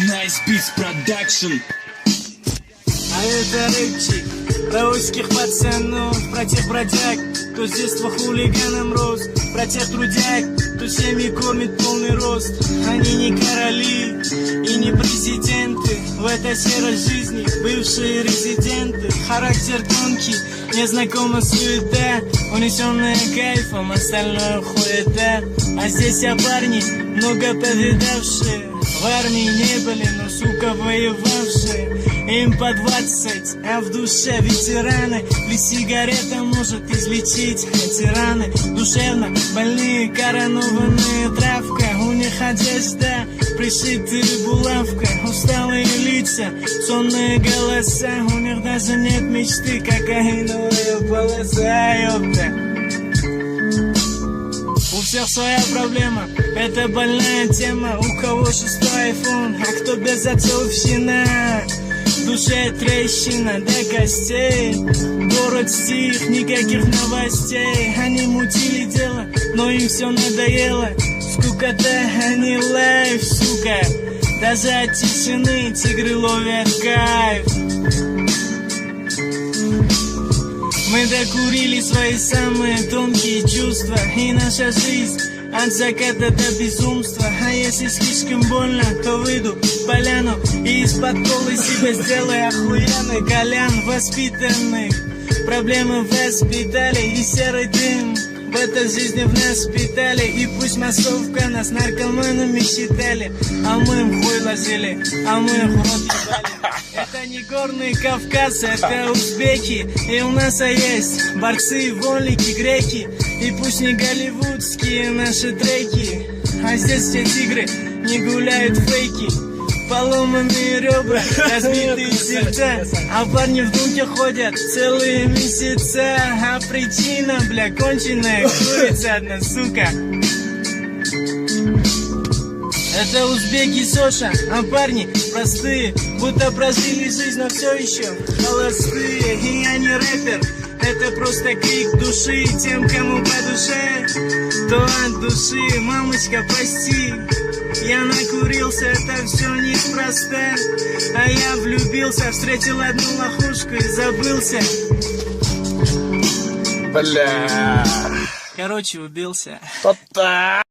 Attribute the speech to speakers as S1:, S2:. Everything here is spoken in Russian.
S1: Nice Beats Production.
S2: А это рэпчик про узких пацанов, про тех бродяг, кто с детства хулиганом рос, про тех трудяг, кто семьи кормит полный рост. Они не короли и не президенты, в этой серой жизни бывшие резиденты. Характер тонкий, незнакома суета, унесенная кайфом, остальное хуета. А здесь парни, много повидавшие, в армии не были, но, сука, воевавшие. Им по 20, а в душе ветераны. Ли сигарета может излечить эти раны. Душевно больные, коронованные травка. У них одежда, пришитая булавка. Усталые лица, сонные голоса. У них даже нет мечты, кокаиновая полоса, ёпта. У всех своя проблема, это больная тема. У кого 6-й iPhone, а кто без отцовщина. В душе трещина до костей. Город стих, никаких новостей. Они мутили дело, но им все надоело. Скукота, они лайф, сука. Даже от тишины тигры ловят кайф. Мы докурили свои самые тонкие чувства. И наша жизнь от заката до безумства. А если слишком больно, то выйду в поляну и из-под колы себе сделаю охуенный кальян. Воспитанных проблемы воспитали и серый дым в этой жизни в нас питали. И пусть массовка нас наркоманами считали, а мы им хуй ложили, а мы их в рот ебали. Это не горный Кавказ, это узбеки. И у нас есть борцы, вольники, греки. И пусть не голливудские наши треки, а здесь все тигры не гуляют фейки. Поломанные ребра, разбитые сердца, а парни в думке ходят целые месяца. А причина, бля, конченая курица одна, сука. Это узбеки Соша, а парни простые, будто прожили жизнь, но все еще холостые. И я не рэпер, это просто крик души тем, кому по душе, то от души. Мамочка, прости, я накурился, это все неспроста. А я влюбился, встретил одну лохушку и забылся.
S3: Бля.
S2: Короче, убился.
S3: Та-та.